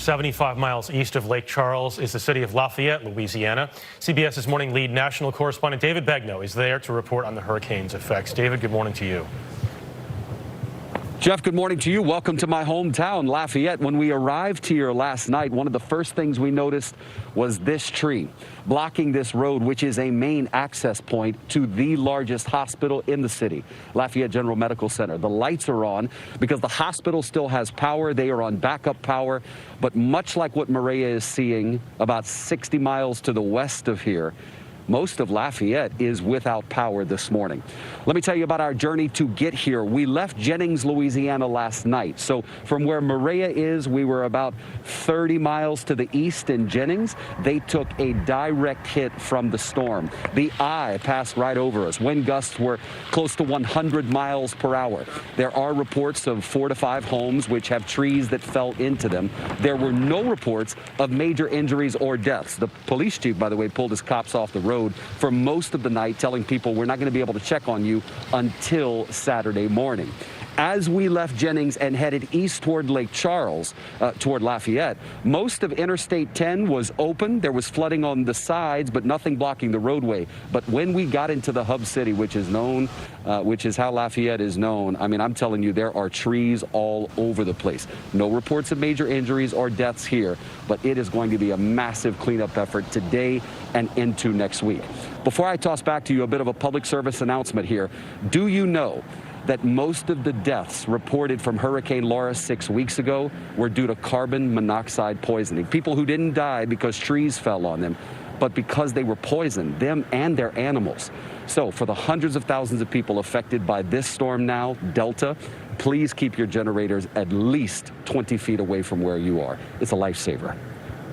75 miles east of Lake Charles is the city of Lafayette, Louisiana. CBS's morning lead national correspondent David Begnaud is there to report on the hurricane's effects. David, good morning to you. Jeff, good morning to you. Welcome to my hometown, Lafayette. When we arrived here last night, one of the first things we noticed was this tree blocking this road, which is a main access point to the largest hospital in the city, Lafayette General Medical Center. The lights are on because the hospital still has power. They are on backup power. But much like what Maria is seeing about 60 miles to the west of here, most of Lafayette is without power this morning. Let me tell you about our journey to get here. We left Jennings, Louisiana last night. So from where Maria is, we were about 30 miles to the east in Jennings. They took a direct hit from the storm. The eye passed right over us. Wind gusts were close to 100 miles per hour. There are reports of 4 to 5 homes which have trees that fell into them. There were no reports of major injuries or deaths. The police chief, by the way, pulled his cops off the road for most of the night, telling people we're not going to be able to check on you until Saturday morning. As we left Jennings and headed east toward Lake Charles, toward Lafayette, most of Interstate 10 was open. There was flooding on the sides, but nothing blocking the roadway. But when we got into the hub city, which is how Lafayette is known, I mean, I'm telling you, there are trees all over the place. No reports of major injuries or deaths here, but it is going to be a massive cleanup effort today and into next week. Before I toss back to you, a bit of a public service announcement here. Do you know that most of the deaths reported from Hurricane Laura 6 weeks ago were due to carbon monoxide poisoning? People who didn't die because trees fell on them, but because they were poisoned, them and their animals. So for the hundreds of thousands of people affected by this storm now, Delta, please keep your generators at least 20 feet away from where you are. It's a lifesaver.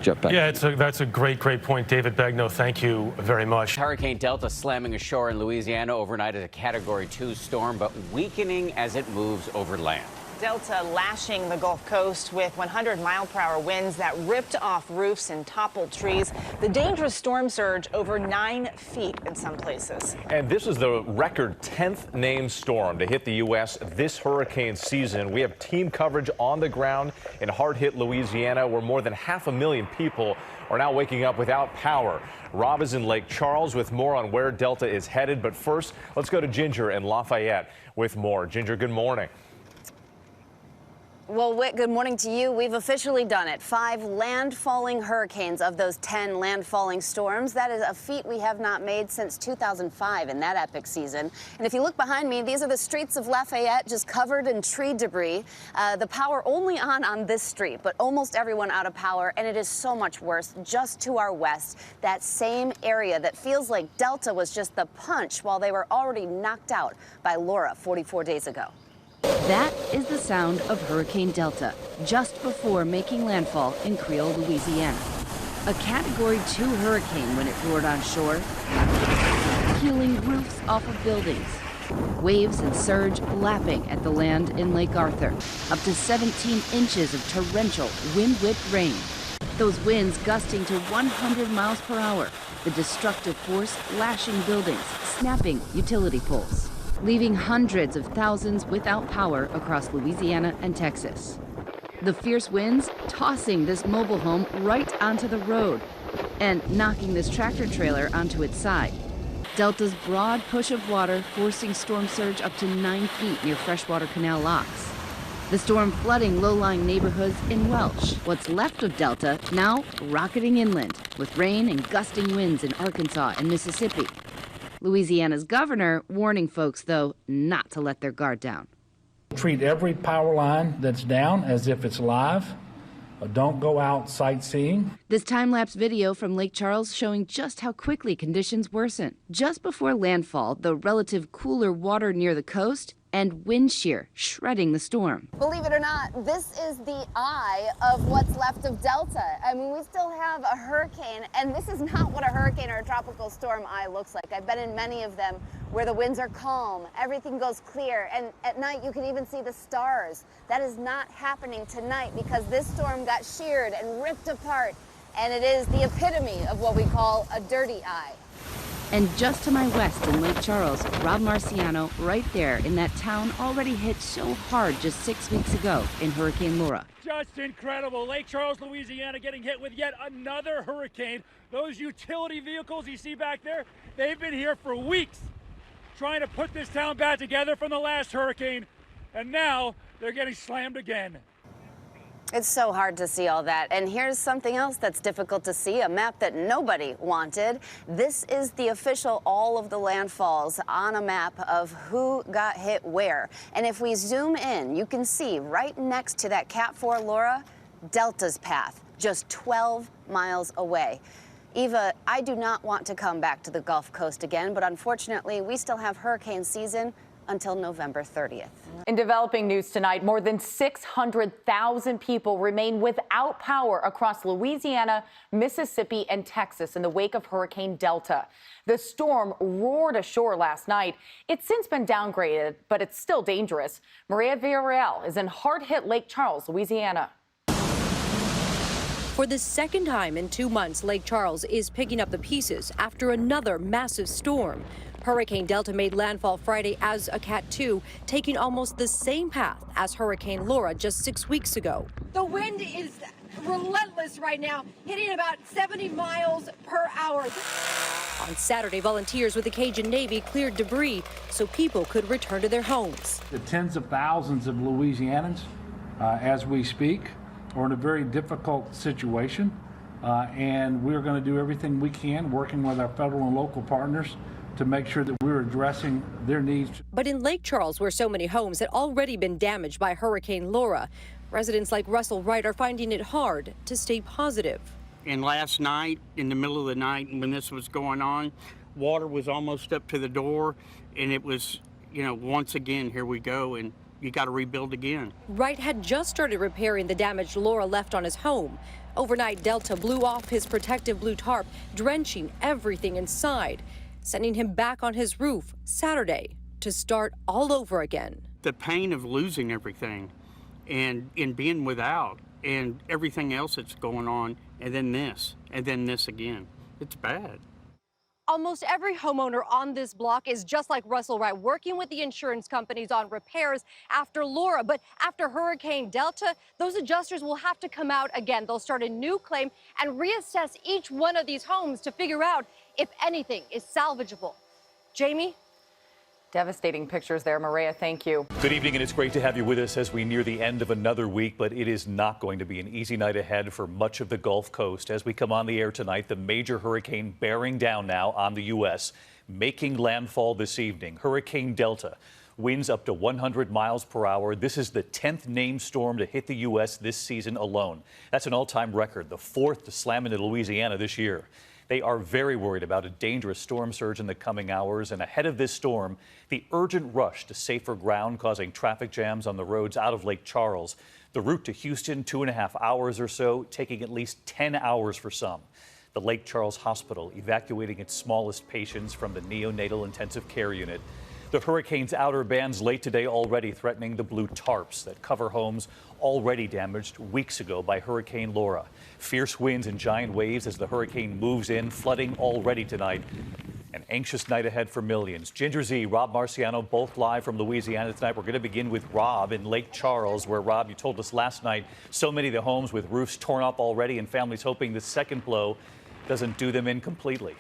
Jeff Beck. Yeah, that's a great point. David Begnaud, thank you very much. Hurricane Delta slamming ashore in Louisiana overnight as a Category 2 storm, but weakening as it moves over land. Delta lashing the Gulf Coast with 100-mile-per-hour winds that ripped off roofs and toppled trees. The dangerous storm surge over 9 feet in some places. And this is the record 10th named storm to hit the U.S. this hurricane season. We have team coverage on the ground in hard-hit Louisiana, where more than 500,000 people are now waking up without power. Rob is in Lake Charles with more on where Delta is headed. But first, let's go to Ginger in Lafayette with more. Ginger, good morning. Well, Whit, good morning to you. We've officially done it. 5 landfalling hurricanes of those 10 landfalling storms. That is a feat we have not made since 2005 in that epic season. And if you look behind me, these are the streets of Lafayette just covered in tree debris. The power only on this street, but almost everyone out of power. And it is so much worse just to our west, that same area that feels like Delta was just the punch while they were already knocked out by Laura 44 days ago. That is the sound of Hurricane Delta, just before making landfall in Creole, Louisiana. A Category 2 hurricane when it roared on shore, peeling roofs off of buildings. Waves and surge lapping at the land in Lake Arthur. Up to 17 inches of torrential, wind-whipped rain. Those winds gusting to 100 miles per hour. The destructive force lashing buildings, snapping utility poles, leaving hundreds of thousands without power across Louisiana and Texas. The fierce winds tossing this mobile home right onto the road and knocking this tractor trailer onto its side. Delta's broad push of water forcing storm surge up to 9 feet near freshwater canal locks. The storm flooding low-lying neighborhoods in Welch. What's left of Delta now rocketing inland with rain and gusting winds in Arkansas and Mississippi. Louisiana's governor warning folks, though, not to let their guard down. Treat every power line that's down as if it's live. Don't go out sightseeing. This time-lapse video from Lake Charles showing just how quickly conditions worsen. Just before landfall, the relative cooler water near the coast and wind shear shredding the storm. Believe it or not, this is the eye of what's left of Delta. I mean, we still have a hurricane, and this is not what a hurricane or a tropical storm eye looks like. I've been in many of them where the winds are calm, everything goes clear, and at night you can even see the stars. That is not happening tonight because this storm got sheared and ripped apart, and it is the epitome of what we call a dirty eye. And just to my west in Lake Charles, Rob Marciano, right there in that town already hit so hard just 6 weeks ago in Hurricane Laura. Just incredible. Lake Charles, Louisiana getting hit with yet another hurricane. Those utility vehicles you see back there, they've been here for weeks trying to put this town back together from the last hurricane, and now they're getting slammed again. It's so hard to see all that. And here's something else that's difficult to see, a map that nobody wanted. This is the official all of the landfalls on a map of who got hit where. And if we zoom in, you can see right next to that Cat 4 Laura, Delta's path, just 12 miles away. Eva, I do not want to come back to the Gulf Coast again, but unfortunately, we still have hurricane season until November 30th. In developing news tonight, more than 600,000 people remain without power across Louisiana, Mississippi, and Texas in the wake of Hurricane Delta. The storm roared ashore last night. It's since been downgraded, but it's still dangerous. Maria Villarreal is in hard-hit Lake Charles, Louisiana. For the second time in 2 months, Lake Charles is picking up the pieces after another massive storm. Hurricane Delta made landfall Friday as a Cat 2, taking almost the same path as Hurricane Laura just 6 weeks ago. The wind is relentless right now, hitting about 70 miles per hour. On Saturday, volunteers with the Cajun Navy cleared debris so people could return to their homes. The tens of thousands of Louisianans, as we speak, are in a very difficult situation, and we're going to do everything we can, working with our federal and local partners, to make sure that we're addressing their needs. But in Lake Charles, where so many homes had already been damaged by Hurricane Laura, residents like Russell Wright are finding it hard to stay positive. And last night, in the middle of the night when this was going on, water was almost up to the door, and it was, once again, here we go, and you got to rebuild again. Wright had just started repairing the damage Laura left on his home. Overnight, Delta blew off his protective blue tarp, drenching everything inside, sending him back on his roof Saturday to start all over again. The pain of losing everything and being without and everything else that's going on, and then this again. It's bad. Almost every homeowner on this block is just like Russell Wright, working with the insurance companies on repairs after Laura. But after Hurricane Delta, those adjusters will have to come out again. They'll start a new claim and reassess each one of these homes to figure out if anything is salvageable. Jamie? Devastating pictures there, Maria. Thank you. Good evening, and it's great to have you with us as we near the end of another week, but it is not going to be an easy night ahead for much of the Gulf Coast. As we come on the air tonight, the major hurricane bearing down now on the U.S., making landfall this evening. Hurricane Delta, winds up to 100 miles per hour. This is the 10th named storm to hit the U.S. this season alone. That's an all-time record, the 4th to slam into Louisiana this year. They are very worried about a dangerous storm surge in the coming hours, and ahead of this storm, the urgent rush to safer ground causing traffic jams on the roads out of Lake Charles. The route to Houston, 2.5 hours or so, taking at least 10 hours for some. The Lake Charles Hospital evacuating its smallest patients from the neonatal intensive care unit. The hurricane's outer bands late today already threatening the blue tarps that cover homes already damaged weeks ago by Hurricane Laura. Fierce winds and giant waves as the hurricane moves in, flooding already tonight. An anxious night ahead for millions. Ginger Z, Rob Marciano, both live from Louisiana tonight. We're going to begin with Rob in Lake Charles, where, Rob, you told us last night, so many of the homes with roofs torn up already and families hoping the second blow doesn't do them in completely.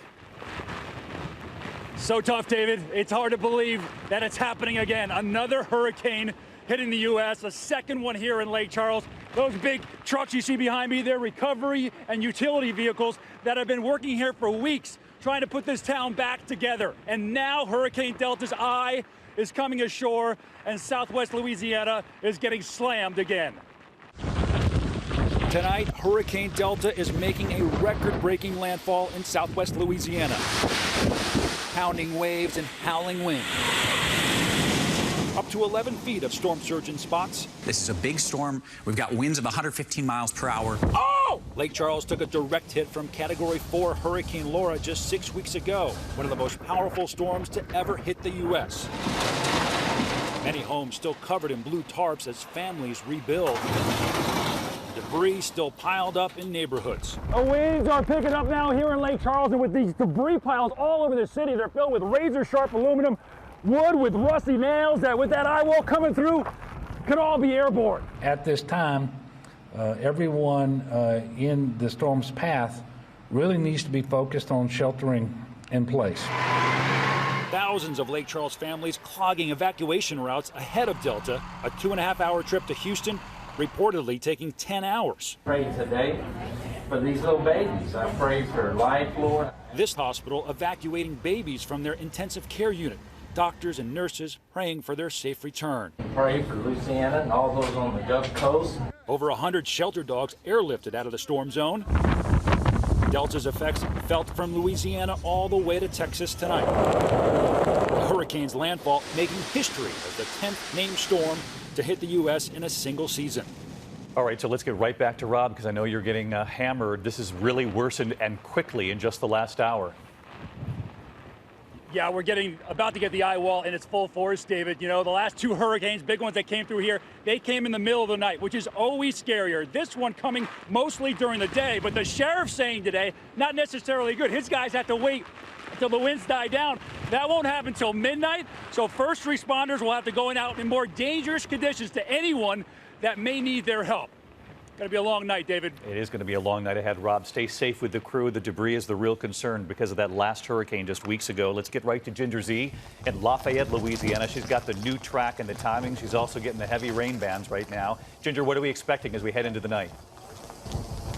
So tough, David. It's hard to believe that it's happening again. Another hurricane hitting the U.S., a second one here in Lake Charles. Those big trucks you see behind me, they're recovery and utility vehicles that have been working here for weeks trying to put this town back together. And now Hurricane Delta's eye is coming ashore and southwest Louisiana is getting slammed again. Tonight, Hurricane Delta is making a record-breaking landfall in southwest Louisiana. Pounding waves and howling wind. Up to 11 feet of storm surge in spots. This is a big storm. We've got winds of 115 miles per hour. Oh! Lake Charles took a direct hit from Category 4 Hurricane Laura just 6 weeks ago, one of the most powerful storms to ever hit the U.S. Many homes still covered in blue tarps as families rebuild. debris still piled up in neighborhoods. The winds are picking up now here in Lake Charles, and with these debris piles all over the city, they're filled with razor-sharp aluminum, wood with rusty nails that, with that eye wall coming through, could all be airborne. At this time, everyone in the storm's path really needs to be focused on sheltering in place. Thousands of Lake Charles families clogging evacuation routes ahead of Delta, a 2.5-hour trip to Houston reportedly taking 10 hours. Pray today for these little babies. I pray for life, Lord. This hospital evacuating babies from their intensive care unit. Doctors and nurses praying for their safe return. Pray for Louisiana and all those on the Gulf Coast. Over 100 shelter dogs airlifted out of the storm zone. Delta's effects felt from Louisiana all the way to Texas tonight. The hurricane's landfall making history as the 10th named storm to hit the U.S. in a single season. All right, so let's get right back to Rob, because I know you're getting hammered. This has really worsened and quickly in just the last hour. Yeah, we're about to get the eye wall in its full force, David. You know, the last two hurricanes, big ones that came through here, they came in the middle of the night, which is always scarier. This one coming mostly during the day, but the sheriff's saying today, not necessarily good. His guys have to wait until the winds die down. That won't happen until midnight, so first responders will have to go out in more dangerous conditions to anyone that may need their help. Going to be a long night, David. It is going to be a long night ahead, Rob. Stay safe with the crew. The debris is the real concern because of that last hurricane just weeks ago. Let's get right to Ginger Z in Lafayette, Louisiana. She's got the new track and the timing. She's also getting the heavy rain bands right now. Ginger, what are we expecting as we head into the night?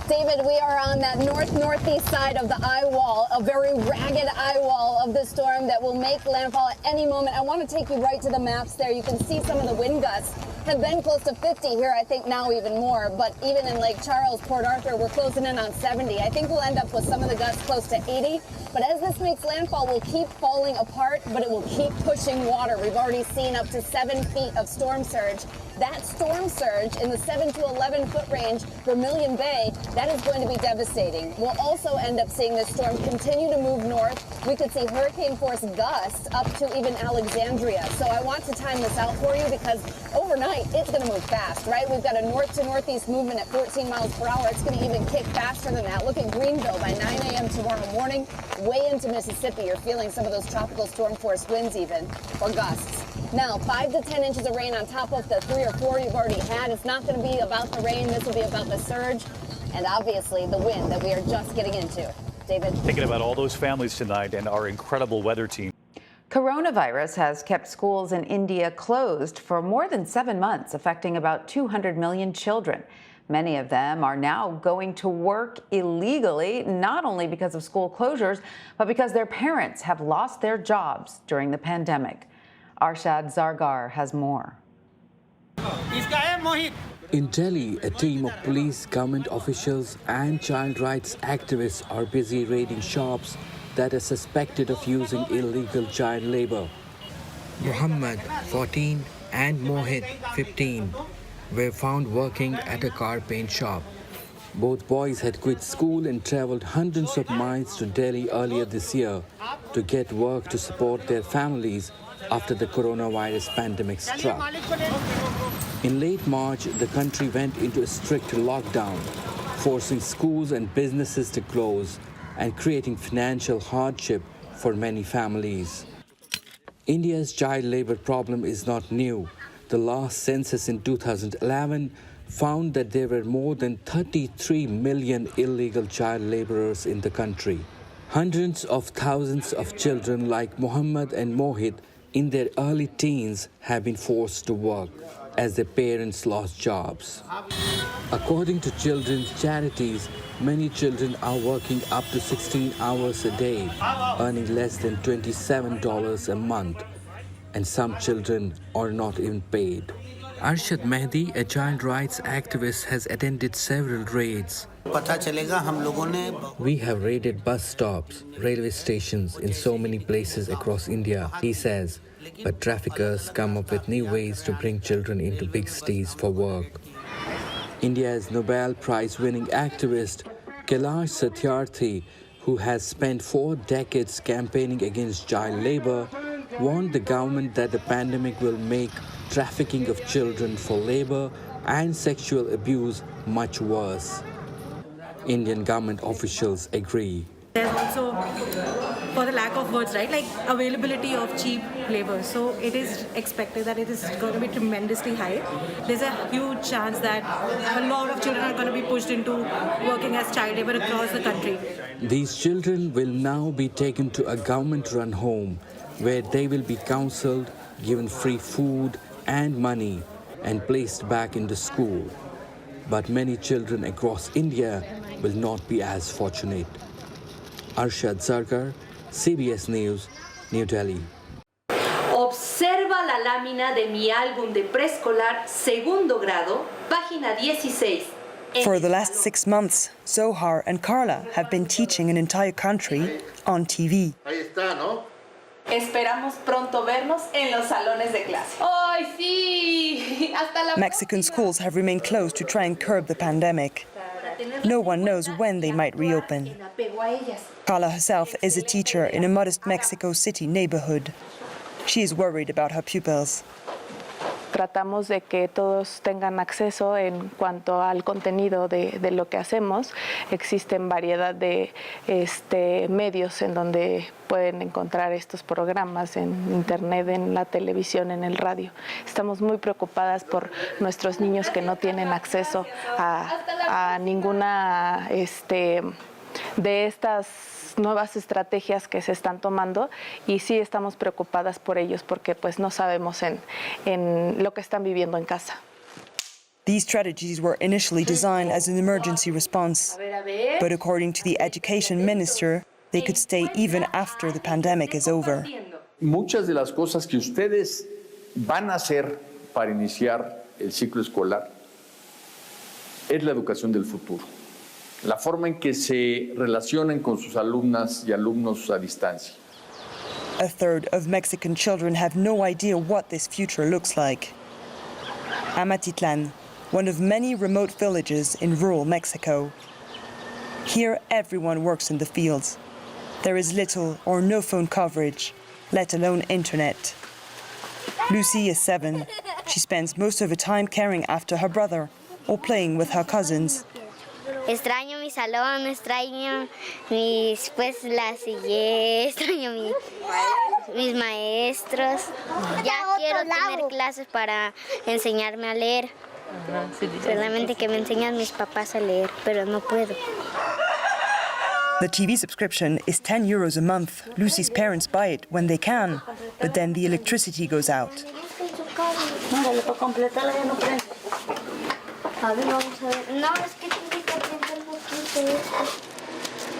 David, we are on that northeast side of the eye wall, a very ragged eye wall of the storm that will make landfall at any moment. I want to take you right to the maps there. You can see some of the wind gusts have been close to 50 here, I think now even more. But even in Lake Charles, Port Arthur, we're closing in on 70. I think we'll end up with some of the gusts close to 80. But as this makes landfall, we'll keep falling apart, but it will keep pushing water. We've already seen up to 7 feet of storm surge. That storm surge in the 7 to 11 foot range, Vermilion Bay, that is going to be devastating. We'll also end up seeing this storm continue to move north. We could see hurricane force gusts up to even Alexandria. So I want to time this out for you because overnight it's going to move fast, right? We've got a north to northeast movement at 14 miles per hour. It's going to even kick faster than that. Look at Greenville by 9 a.m. tomorrow morning, way into Mississippi. You're feeling some of those tropical storm force winds even, or gusts. Now, 5 to 10 inches of rain on top of the 3 or 4 you've already had. It's not going to be about the rain. This will be about the surge and obviously the wind that we are just getting into. David? Thinking about all those families tonight and our incredible weather team. Coronavirus has kept schools in India closed for more than 7 months, affecting about 200 million children. Many of them are now going to work illegally, not only because of school closures, but because their parents have lost their jobs during the pandemic. Arshad Zargar has more. In Delhi, a team of police, government officials and child rights activists are busy raiding shops that are suspected of using illegal child labor. Muhammad, 14, and Mohit, 15, were found working at a car paint shop. Both boys had quit school and traveled hundreds of miles to Delhi earlier this year to get work to support their families after the coronavirus pandemic struck. In late March, the country went into a strict lockdown, forcing schools and businesses to close and creating financial hardship for many families. India's child labor problem is not new. The last census in 2011 found that there were more than 33 million illegal child laborers in the country. Hundreds of thousands of children like Muhammad and Mohit in their early teens have been forced to work as their parents lost jobs. According to children's charities, many children are working up to 16 hours a day, earning less than $27 a month, and some children are not even paid. Arshad Mehdi, a child rights activist, has attended several raids. We have raided bus stops, railway stations in so many places across India, he says, but traffickers come up with new ways to bring children into big cities for work. India's Nobel Prize-winning activist Kailash Satyarthi, who has spent 4 decades campaigning against child labor, warned the government that the pandemic will make trafficking of children for labor and sexual abuse much worse. Indian government officials agree. There's also, for the lack of words, right, like availability of cheap labor. So it is expected that it is going to be tremendously high. There's a huge chance that a lot of children are going to be pushed into working as child labor across the country. These children will now be taken to a government-run home where they will be counseled, given free food and money, and placed back into school. But many children across India will not be as fortunate. Arshad Sarkar, CBS News, New Delhi. Observa la lámina de mi álbum de preescolar segundo grado, página 16. For the last 6 months, Zohar and Carla have been teaching an entire country on TV. Ahí está, ¿no? Esperamos pronto vernos en los salones de clase. ¡Ay, sí! Hasta la Mexican schools have remained closed to try and curb the pandemic. No one knows when they might reopen. Carla herself is a teacher in a modest Mexico City neighborhood. She is worried about her pupils. Tratamos de que todos tengan acceso en cuanto al contenido de lo que hacemos. Existen variedad de medios en donde pueden encontrar estos programas en internet, en la televisión, en el radio. Estamos muy preocupadas por nuestros niños que no tienen acceso a ninguna de estas nuevas estrategias que se están tomando, y sí estamos preocupadas por ellos porque pues no sabemos en lo que están viviendo en casa. These strategies were initially designed as an emergency response, but according to the education minister, they could stay even after the pandemic is over. Muchas de las cosas que ustedes van a hacer para iniciar el ciclo escolar es la educación del futuro. La forma en que se relacionen con sus alumnas y alumnos a distancia. A third of Mexican children have no idea what this future looks like. Amatitlan, one of many remote villages in rural Mexico. Here, everyone works in the fields. There is little or no phone coverage, let alone internet. Lucy is 7. She spends most of her time caring after her brother or playing with her cousins. Extraño mi salón, extraño la sillé, extraño mis maestros. Ya quiero tener clases para enseñarme a leer. Solamente que me enseñan mis papás a leer, pero no puedo. The TV subscription is €10 a month. Lucy's parents buy it when they can, but then the electricity goes out.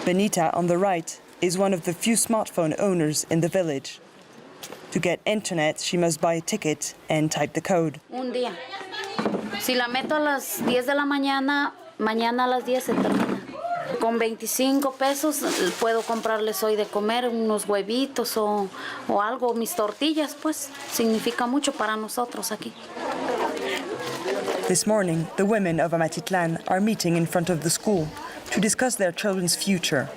Benita, on the right, is one of the few smartphone owners in the village. To get internet, she must buy a ticket and type the code. Un día. Si la meto a las 10 de la mañana, mañana a las 10 se termina. Con 25 pesos puedo comprarles hoy de comer unos huevitos o algo, mis tortillas, pues significa mucho para nosotros aquí. This morning, the women of Amatitlan are meeting in front of the school to discuss their children's future.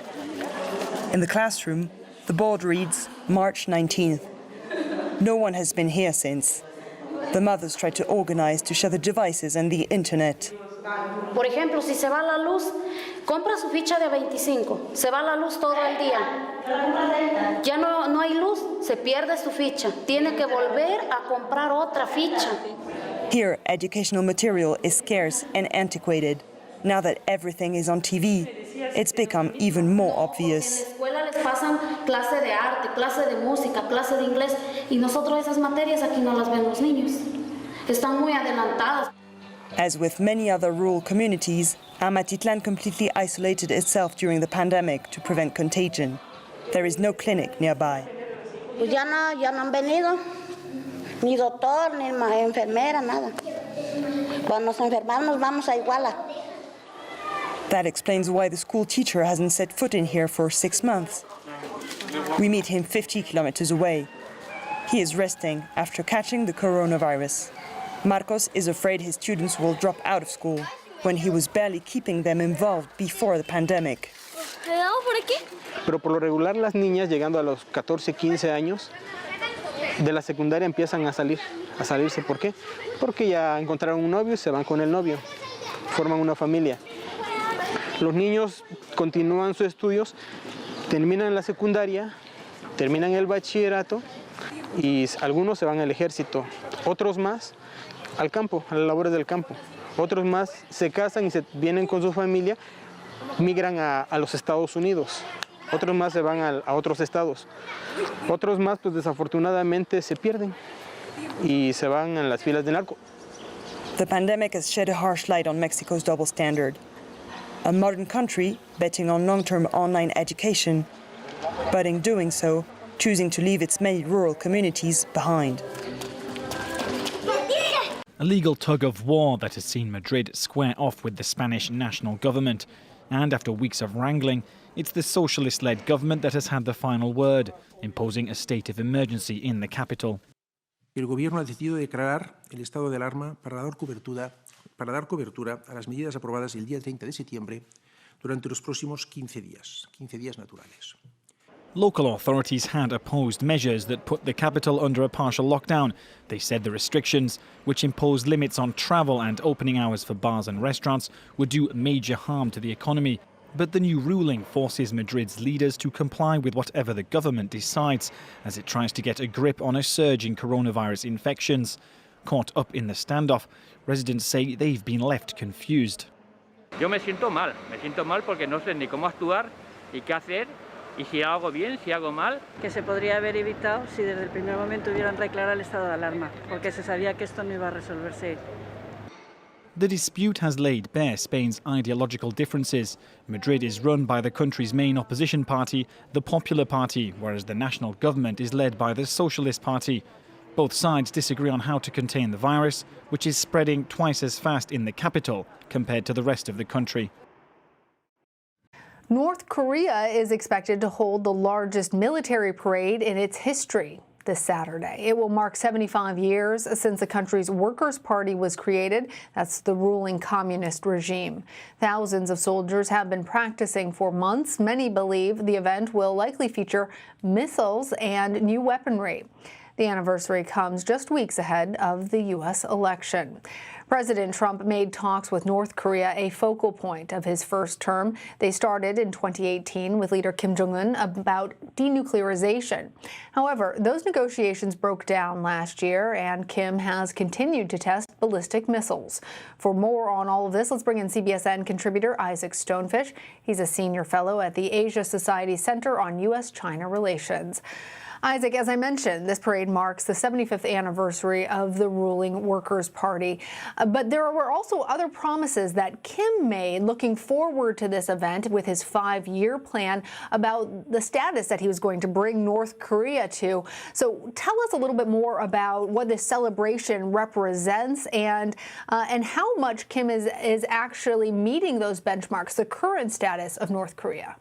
In the classroom, the board reads March 19th. No one has been here since. The mothers try to organize to share the devices and the internet. Por ejemplo, si se va la luz, compra su ficha de 25. Se va la luz todo el día. Ya no hay luz, se pierde su ficha. Tiene que volver a comprar otra ficha. Here, educational material is scarce and antiquated. Now that everything is on TV, it's become even more obvious. En la escuela les pasan clase de arte, clase de música, clase de inglés, y nosotros esas materias aquí no las ven los niños. Están muy adelantadas. As with many other rural communities, Amatitlan completely isolated itself during the pandemic to prevent contagion. There is no clinic nearby. Pues ya no han venido. Ni doctor, ni enfermera, nada. Cuando nos enfermamos vamos a Iguala. That explains why the school teacher hasn't set foot in here for 6 months. We meet him 50 kilometers away. He is resting after catching the coronavirus. Marcos is afraid his students will drop out of school when he was barely keeping them involved before the pandemic. Pero por lo regular las niñas llegando a los 14, 15 años de la secundaria empiezan a salirse. ¿Por qué? Porque ya encontraron un novio y se van con el novio, forman una familia. Los niños continúan sus estudios, terminan la secundaria, terminan el bachillerato y algunos se van al ejército, otros más al campo, a las labores del campo. Otros más se casan y se vienen con su familia, migran a los Estados Unidos. Otros más se van a otros estados. Otros más, pues desafortunadamente, se pierden y se van en las filas del narco. The pandemic has shed a harsh light on Mexico's double standard. A modern country betting on long-term online education, but in doing so, choosing to leave its many rural communities behind. A legal tug-of-war that has seen Madrid square off with the Spanish national government. And after weeks of wrangling, it's the socialist-led government that has had the final word, imposing a state of emergency in the capital. El gobierno ha decidido declarar el estado de alarma para dar cobertura a las medidas aprobadas el día 30 de septiembre durante los próximos 15 días naturales. Local authorities had opposed measures that put the capital under a partial lockdown. They said the restrictions, which imposed limits on travel and opening hours for bars and restaurants, would do major harm to the economy. But the new ruling forces Madrid's leaders to comply with whatever the government decides, as it tries to get a grip on a surge in coronavirus infections. Caught up in the standoff, residents say they've been left confused. Yo me siento mal porque no sé ni cómo actuar y qué hacer. Y si hago bien, si hago mal. Que se podría haber evitado si desde el primer momento hubieran declarado el estado de alarma, porque se sabía que esto no iba a resolverse. The dispute has laid bare Spain's ideological differences. Madrid is run by the country's main opposition party, the Popular Party, whereas the national government is led by the Socialist Party. Both sides disagree on how to contain the virus, which is spreading twice as fast in the capital compared to the rest of the country. North Korea is expected to hold the largest military parade in its history this Saturday. It will mark 75 years since the country's Workers' Party was created. That's the ruling communist regime. Thousands of soldiers have been practicing for months. Many believe the event will likely feature missiles and new weaponry. The anniversary comes just weeks ahead of the U.S. election. President Trump made talks with North Korea a focal point of his first term. They started in 2018 with leader Kim Jong-un about denuclearization. However, those negotiations broke down last year, and Kim has continued to test ballistic missiles. For more on all of this, let's bring in CBSN contributor Isaac Stonefish. He's a senior fellow at the Asia Society Center on U.S.-China Relations. Isaac, as I mentioned, this parade marks the 75th anniversary of the ruling Workers' Party. But there were also other promises that Kim made looking forward to this event with his 5-year plan about the status that he was going to bring North Korea to. So tell us a little bit more about what this celebration represents and how much Kim is actually meeting those benchmarks, the current status of North Korea.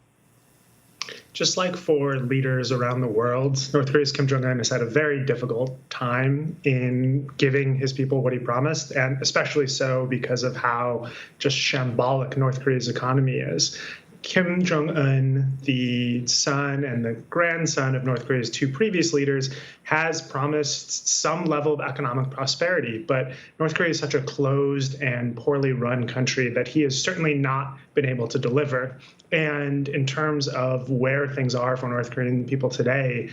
Just like for leaders around the world, North Korea's Kim Jong-un has had a very difficult time in giving his people what he promised, and especially so because of how just shambolic North Korea's economy is. Kim Jong-un, the son and the grandson of North Korea's two previous leaders, has promised some level of economic prosperity. But North Korea is such a closed and poorly run country that he has certainly not been able to deliver. And in terms of where things are for North Korean people today,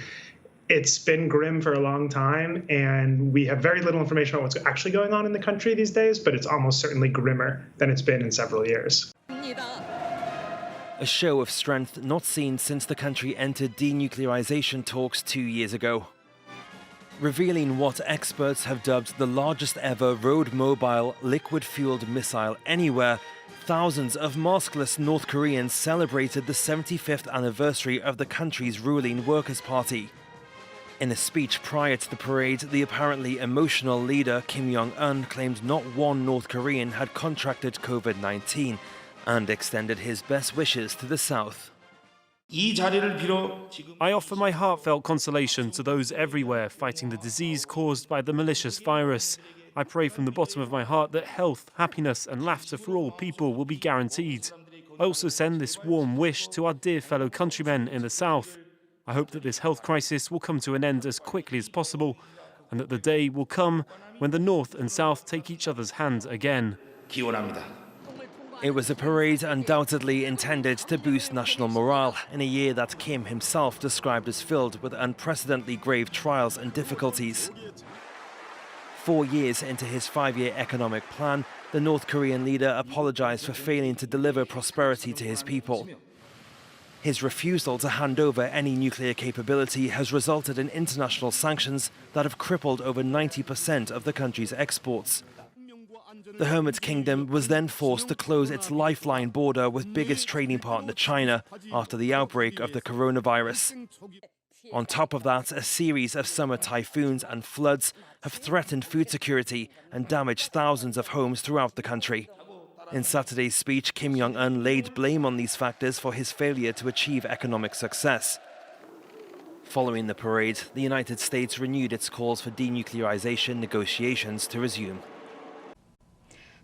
it's been grim for a long time, and we have very little information about what's actually going on in the country these days, but it's almost certainly grimmer than it's been in several years. A show of strength not seen since the country entered denuclearization talks 2 years ago. Revealing what experts have dubbed the largest ever road-mobile, liquid-fueled missile anywhere, thousands of maskless North Koreans celebrated the 75th anniversary of the country's ruling Workers' Party. In a speech prior to the parade, the apparently emotional leader Kim Jong-un claimed not one North Korean had contracted COVID-19, and extended his best wishes to the South. I offer my heartfelt consolation to those everywhere fighting the disease caused by the malicious virus. I pray from the bottom of my heart that health, happiness and laughter for all people will be guaranteed. I also send this warm wish to our dear fellow countrymen in the South. I hope that this health crisis will come to an end as quickly as possible and that the day will come when the North and South take each other's hand again. It was a parade undoubtedly intended to boost national morale in a year that Kim himself described as filled with unprecedentedly grave trials and difficulties. 4 years into his 5-year economic plan, the North Korean leader apologized for failing to deliver prosperity to his people. His refusal to hand over any nuclear capability has resulted in international sanctions that have crippled over 90% of the country's exports. The Hermit Kingdom was then forced to close its lifeline border with biggest trading partner China after the outbreak of the coronavirus. On top of that, a series of summer typhoons and floods have threatened food security and damaged thousands of homes throughout the country. In Saturday's speech, Kim Jong-un laid blame on these factors for his failure to achieve economic success. Following the parade, the United States renewed its calls for denuclearization negotiations to resume.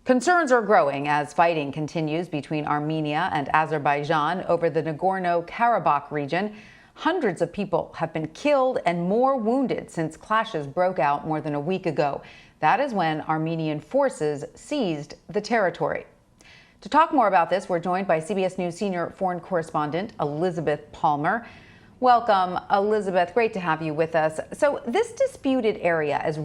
Concerns are growing as fighting continues between Armenia and Azerbaijan over the Nagorno-Karabakh region. Hundreds of people have been killed and more wounded since clashes broke out more than a week ago. That is when Armenian forces seized the territory. To talk more about this, we're joined by CBS News senior foreign correspondent Elizabeth Palmer. Welcome, Elizabeth. Great to have you with us. So this disputed area is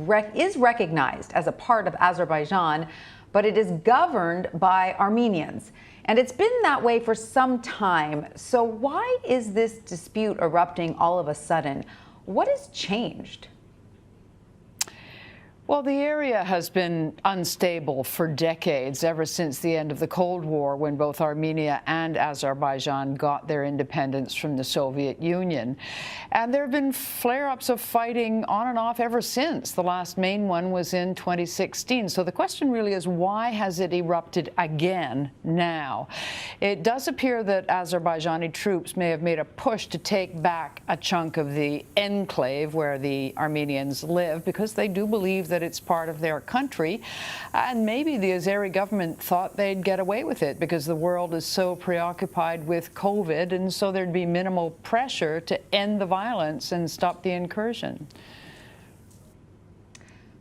recognized as a part of Azerbaijan, but it is governed by Armenians. And it's been that way for some time. So why is this dispute erupting all of a sudden? What has changed? Well, the area has been unstable for decades, ever since the end of the Cold War, when both Armenia and Azerbaijan got their independence from the Soviet Union. And there have been flare-ups of fighting on and off ever since. The last main one was in 2016. So the question really is, why has it erupted again now? It does appear that Azerbaijani troops may have made a push to take back a chunk of the enclave where the Armenians live, because they do believe that it's part of their country, and maybe the Azeri government thought they'd get away with it because the world is so preoccupied with COVID, and so there'd be minimal pressure to end the violence and stop the incursion.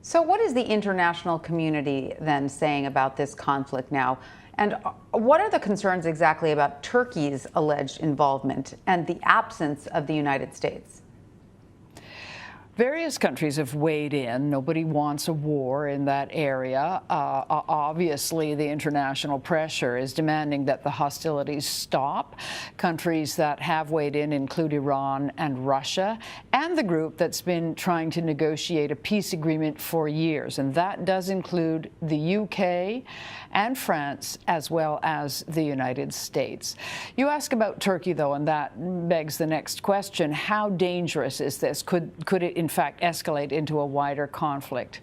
So what is the international community then saying about this conflict now? And what are the concerns exactly about Turkey's alleged involvement and the absence of the United States? Various countries have weighed in. Nobody wants a war in that area. Obviously, the international pressure is demanding that the hostilities stop. Countries that have weighed in include Iran and Russia, and the group that's been trying to negotiate a peace agreement for years. And that does include the UK and France, as well as the United States. You ask about Turkey, though, and that begs the next question. How dangerous is this? Could it, in fact, escalate into a wider conflict?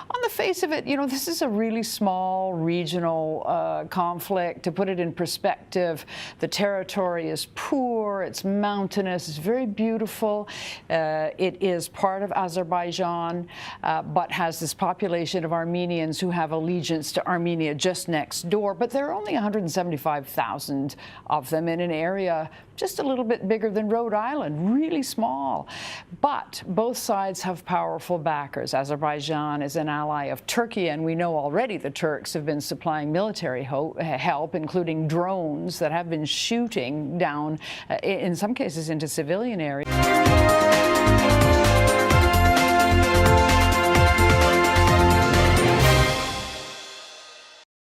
On the face of it, you know, this is a really small regional conflict. To put it in perspective, the territory is poor, it's mountainous, it's very beautiful. It is part of Azerbaijan, but has this population of Armenians who have allegiance to Armenia just next door. But there are only 175,000 of them in an area just a little bit bigger than Rhode Island, really small. But both sides have powerful backers. Azerbaijan is an ally of Turkey, and we know already the Turks have been supplying military help, including drones that have been shooting down, in some cases, into civilian areas.